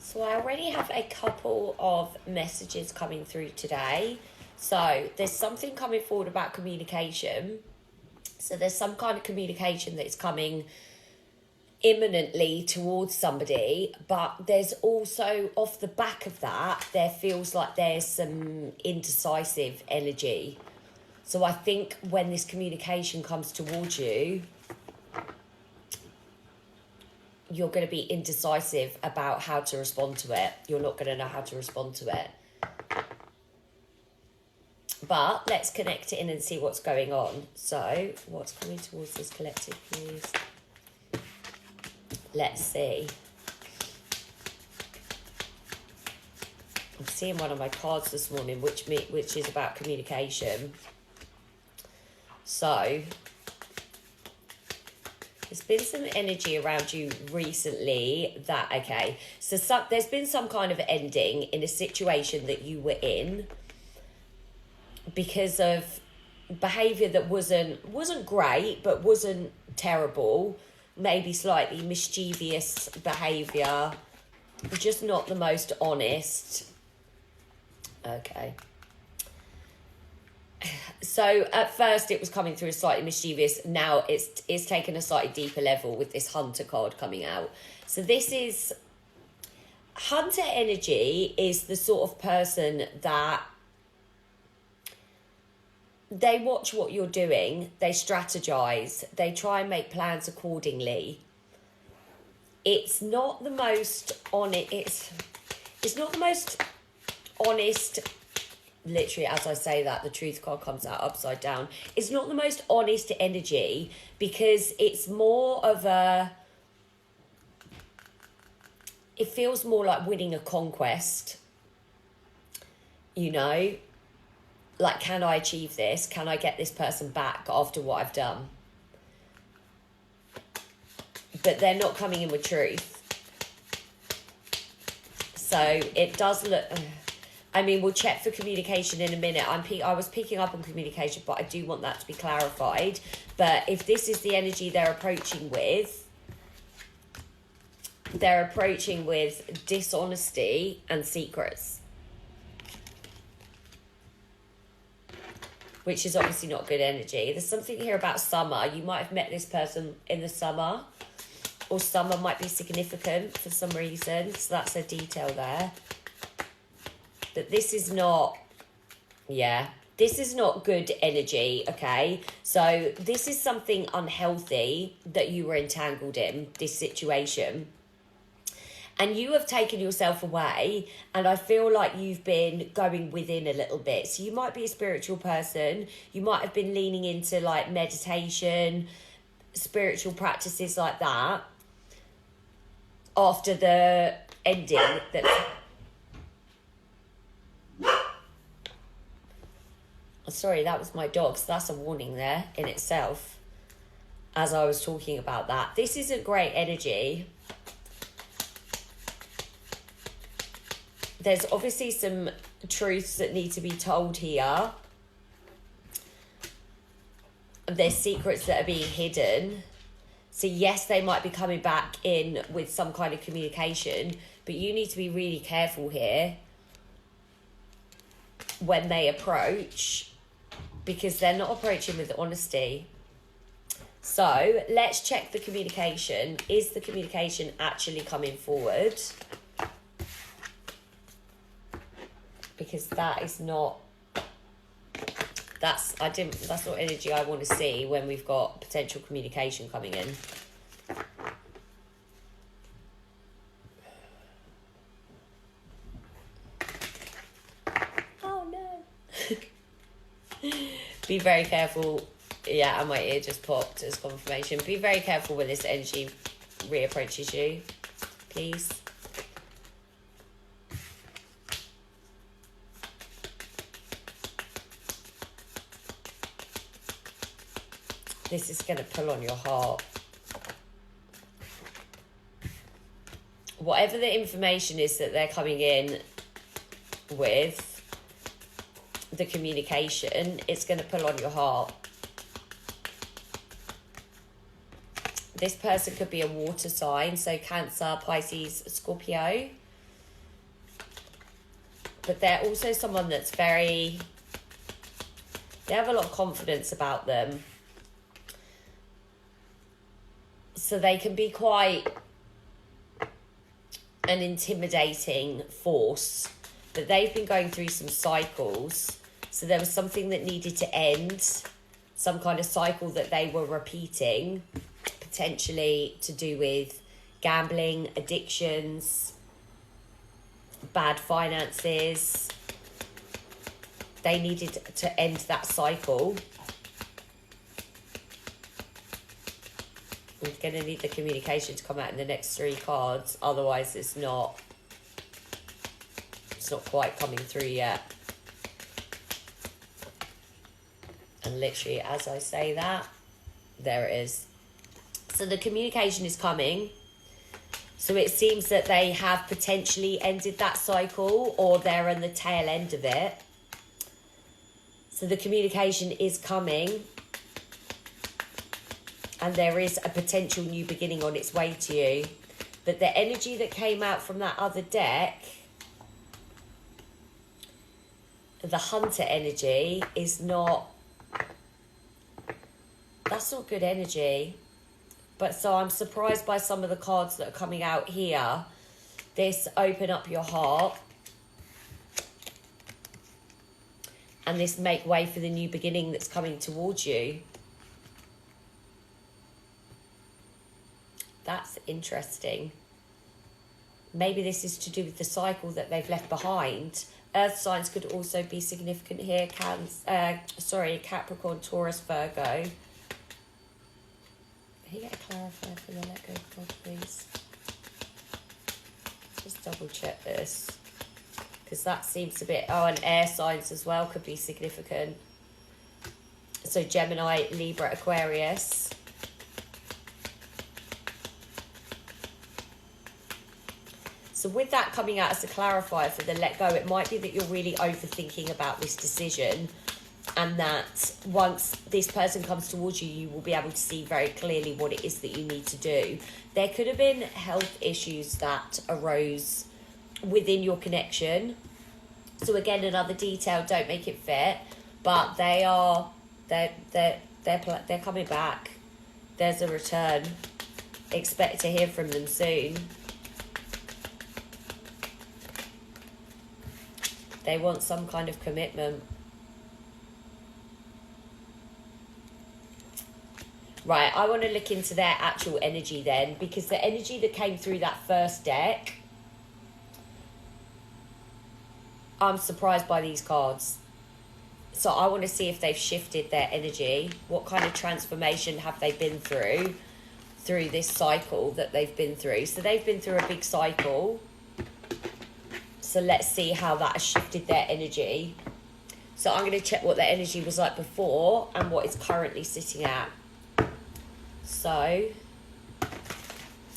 So I already have a couple of messages coming through today. So there's something coming forward about communication. So there's some kind of communication that's coming imminently towards somebody, but there's also, off the back of that, there feels like there's some indecisive energy. So I think when this communication comes towards you, you're going to be indecisive about how to respond to it. You're not going to know how to respond to it. But let's connect it in and see what's going on. So what's coming towards this collective, please? Let's see. I'm seeing one of my cards this morning, which is about communication. So there's been some energy around you recently that, okay, so there's been some kind of ending in a situation that you were in because of behaviour that wasn't great, but wasn't terrible, maybe slightly mischievous behaviour, just not the most honest. Okay. So at first it was coming through as slightly mischievous. Now it's taken a slightly deeper level with this Hunter card coming out. So this is... Hunter energy is the sort of person that they watch what you're doing, they strategize, they try and make plans accordingly. It's not the most honest... It's not the most honest... Literally, as I say that, the truth card comes out upside down. It's not the most honest energy because it's more of a... It feels more like winning a conquest. You know? Like, can I achieve this? Can I get this person back after what I've done? But they're not coming in with truth. So it does look... I mean, we'll check for communication in a minute. I was picking up on communication, but I do want that to be clarified. But if this is the energy they're approaching with dishonesty and secrets, which is obviously not good energy. There's something here about summer. You might have met this person in the summer, or summer might be significant for some reason. So that's a detail there. But this is not, this is not good energy, okay? So this is something unhealthy that you were entangled in, this situation. And you have taken yourself away, and I feel like you've been going within a little bit. So you might be a spiritual person. You might have been leaning into like meditation, spiritual practices like that after the ending that's... Sorry, that was my dog, so that's a warning there in itself as I was talking about that. This isn't great energy. There's obviously some truths that need to be told here. There's secrets that are being hidden. So yes, they might be coming back in with some kind of communication, but you need to be really careful here when they approach, because they're not approaching with honesty. So let's check the communication. Is the communication actually coming forward? Because that is not... That's not energy I want to see when we've got potential communication coming in. Be very careful. Yeah, and my ear just popped as confirmation. Be very careful when this energy reapproaches you, please. This is going to pull on your heart. Whatever the information is that they're coming in with, the communication, it's going to pull on your heart. This person could be a water sign, so Cancer, Pisces, Scorpio. But they're also someone that's very... They have a lot of confidence about them. So they can be quite an intimidating force. But they've been going through some cycles. So there was something that needed to end. Some kind of cycle that they were repeating. Potentially to do with gambling, addictions, bad finances. They needed to end that cycle. We're going to need the communication to come out in the next 3 cards. Otherwise, it's not quite coming through yet. And literally, as I say that, there it is. So the communication is coming. So it seems that they have potentially ended that cycle, or they're on the tail end of it. So the communication is coming. And there is a potential new beginning on its way to you. But the energy that came out from that other deck, the Hunter energy, is not... That's not good energy. But so I'm surprised by some of the cards that are coming out here. This open up your heart. And this make way for the new beginning that's coming towards you. That's interesting. Maybe this is to do with the cycle that they've left behind. Earth signs could also be significant here. Capricorn, Taurus, Virgo. Can you get a clarifier for the let go card, please? Just double check this. Because that seems a bit... Oh, and air signs as well could be significant. So Gemini, Libra, Aquarius. So with that coming out as a clarifier for the let go, it might be that you're really overthinking about this decision, and that once this person comes towards you, you will be able to see very clearly what it is that you need to do. There could have been health issues that arose within your connection. So again, another detail, don't make it fit, but they're coming back. There's a return. Expect to hear from them soon. They want some kind of commitment. Right, I want to look into their actual energy then, because the energy that came through that first deck, I'm surprised by these cards. So I want to see if they've shifted their energy. What kind of transformation have they been through this cycle that they've been through? So they've been through a big cycle. So let's see how that has shifted their energy. So I'm going to check what their energy was like before and what it's currently sitting at. So,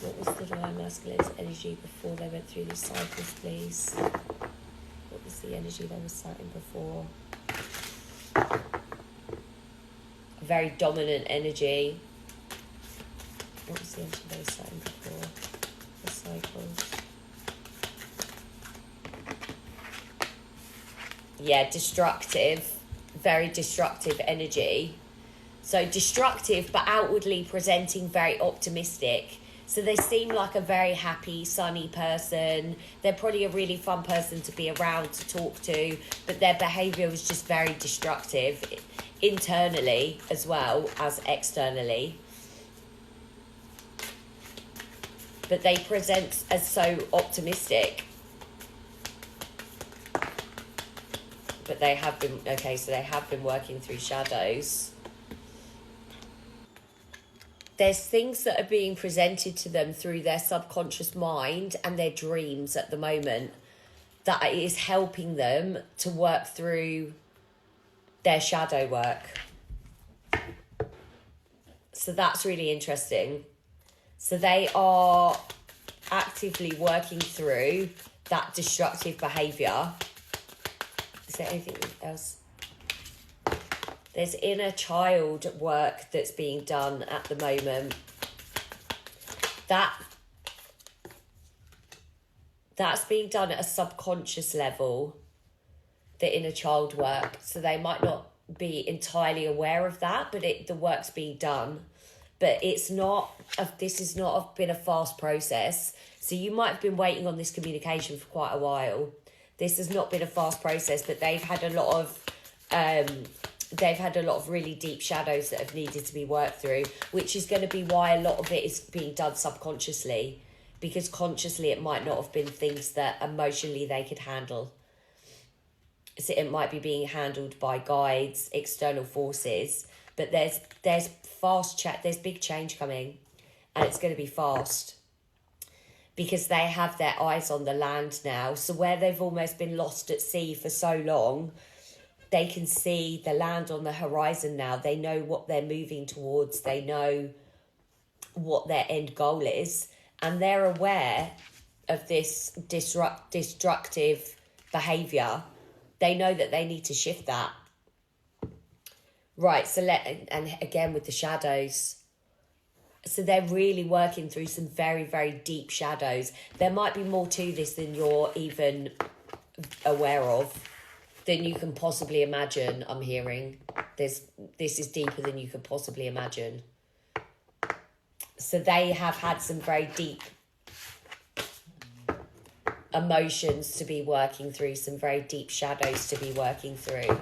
what was the divine masculine's energy before they went through these cycles, please? What was the energy they were starting before? A very dominant energy. What was the energy they were starting before the cycles? Yeah, destructive, very destructive energy. So destructive, but outwardly presenting very optimistic. So they seem like a very happy, sunny person. They're probably a really fun person to be around, to talk to, but their behaviour was just very destructive, internally as well as externally. But they present as so optimistic. But they have been, okay, so they have been working through shadows. There's things that are being presented to them through their subconscious mind and their dreams at the moment that is helping them to work through their shadow work. So that's really interesting. So they are actively working through that destructive behaviour. Is there anything else? There's inner child work that's being done at the moment. That's being done at a subconscious level. the inner child work. So they might not be entirely aware of that, but the work's being done. But this has not been a fast process. So you might have been waiting on this communication for quite a while. This has not been a fast process, but they've had a lot of really deep shadows that have needed to be worked through, which is going to be why a lot of it is being done subconsciously, because consciously it might not have been things that emotionally they could handle. So it might be being handled by guides, external forces, but there's big change coming, and it's going to be fast, because they have their eyes on the land now. So where they've almost been lost at sea for so long, they can see the land on the horizon now. They know what they're moving towards. They know what their end goal is, and they're aware of this destructive behaviour. They know that they need to shift that. Right, and again with the shadows. So they're really working through some very, very deep shadows. There might be more to this than you're even aware of, than you can possibly imagine, I'm hearing. This is deeper than you could possibly imagine. So they have had some very deep emotions to be working through, some very deep shadows to be working through.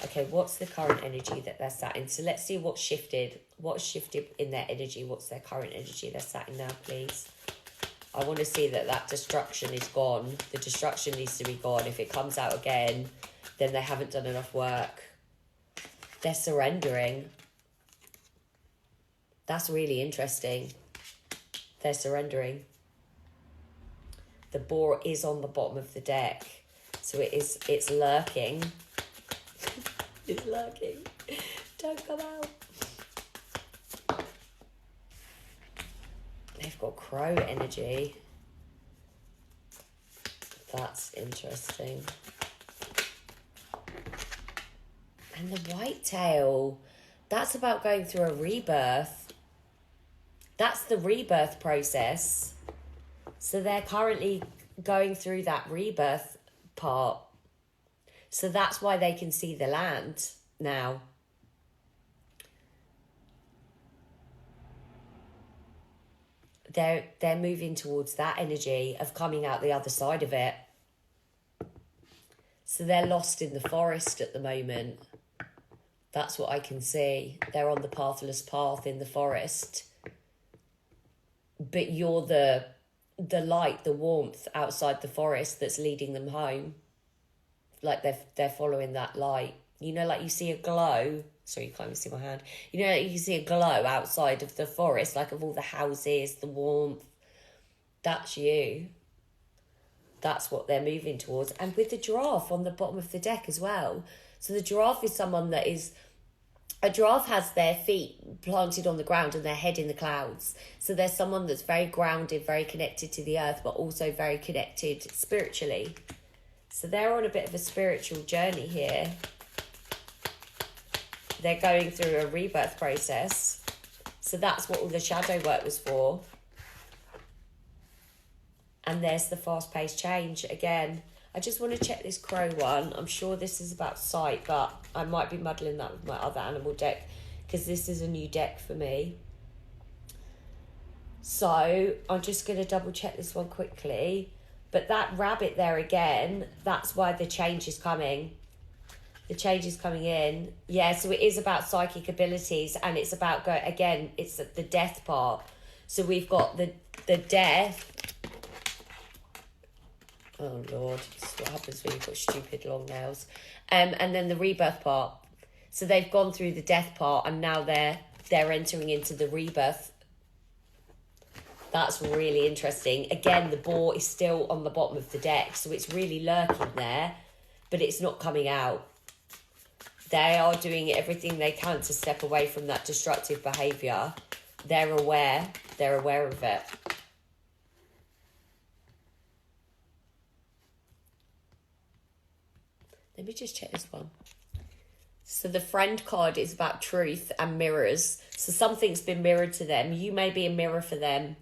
Okay, what's the current energy that they're sat in? So let's see what's shifted in their energy. What's their current energy they're sat in now, please? I want to see that destruction is gone. The destruction needs to be gone. If it comes out again, then they haven't done enough work. They're surrendering. That's really interesting. They're surrendering. The boar is on the bottom of the deck. So it's lurking. It's lurking. Don't come out. They've got crow energy. That's interesting. And the whitetail. That's about going through a rebirth. That's the rebirth process. So they're currently going through that rebirth part. So that's why they can see the land now. They're moving towards that energy of coming out the other side of it. So they're lost in the forest at the moment. That's what I can see. They're on the pathless path in the forest. But you're the light, the warmth outside the forest that's leading them home. Like they're following that light. You know, like you see a glow. Sorry, you can't even see my hand. You know, like you see a glow outside of the forest, like of all the houses, the warmth. That's you. That's what they're moving towards. And with the giraffe on the bottom of the deck as well. So the giraffe is someone that is... A giraffe has their feet planted on the ground and their head in the clouds. So there's someone that's very grounded, very connected to the earth, but also very connected spiritually. So they're on a bit of a spiritual journey here. They're going through a rebirth process. So that's what all the shadow work was for. And there's the fast-paced change again. I just want to check this crow one. I'm sure this is about sight, but I might be muddling that with my other animal deck because this is a new deck for me. So I'm just going to double check this one quickly. But that rabbit there again, that's why the change is coming. The change is coming in. Yeah, so it is about psychic abilities, and it's about, it's the death part. So we've got the death. Oh, Lord. This is what happens when you've got stupid long nails. And then the rebirth part. So they've gone through the death part, and now they're entering into the rebirth. That's really interesting. Again, the boar is still on the bottom of the deck, so it's really lurking there, but it's not coming out. They are doing everything they can to step away from that destructive behaviour. They're aware of it. Let me just check this one. So the friend card is about truth and mirrors. So something's been mirrored to them. You may be a mirror for them.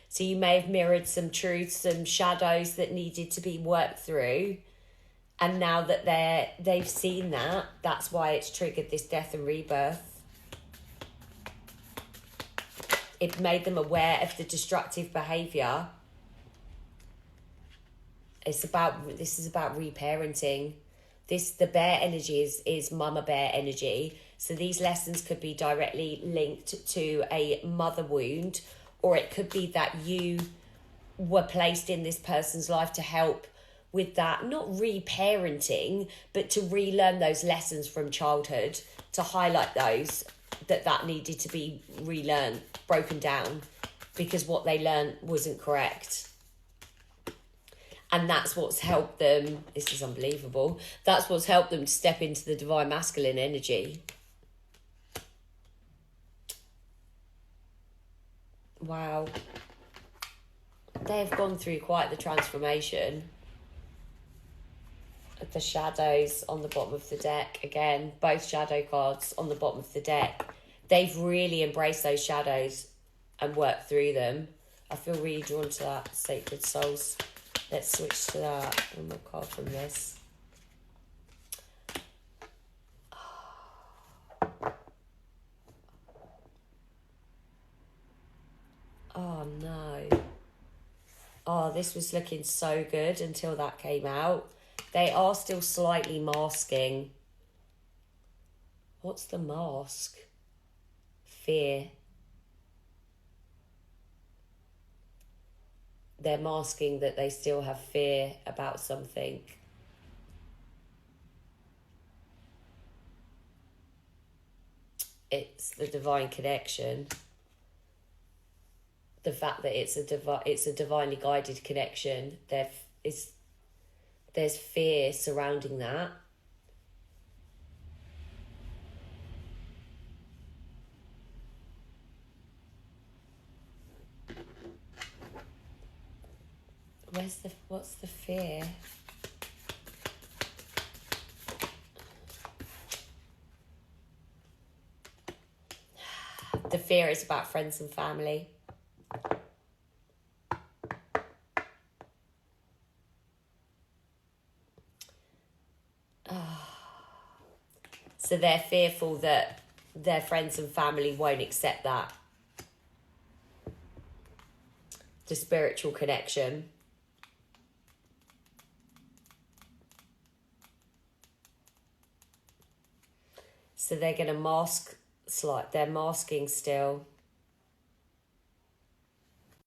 So you may have mirrored some truths, some shadows that needed to be worked through. And now that they've seen that, that's why it's triggered this death and rebirth. It made them aware of the destructive behaviour. This is about reparenting. The bear energy is mama bear energy. So these lessons could be directly linked to a mother wound, or it could be that you were placed in this person's life to help with that, not reparenting, but to relearn those lessons from childhood, to highlight those that needed to be relearned, broken down, because what they learned wasn't correct. And that's what's helped them, this is unbelievable, that's what's helped them to step into the divine masculine energy. Wow. They've gone through quite the transformation. The shadows on the bottom of the deck, again, both shadow cards on the bottom of the deck. They've really embraced those shadows and worked through them. I feel really drawn to that, Sacred Souls. Let's switch to that. One more card from this. Oh no. Oh, this was looking so good until that came out. They are still slightly masking. What's the mask? Fear. They're masking that they still have fear about something. It's the divine connection. The fact that it's a divinely guided connection. There's fear surrounding that. What's the fear? The fear is about friends and family. So they're fearful that their friends and family won't accept that. The spiritual connection. So they're going to mask, they're masking still.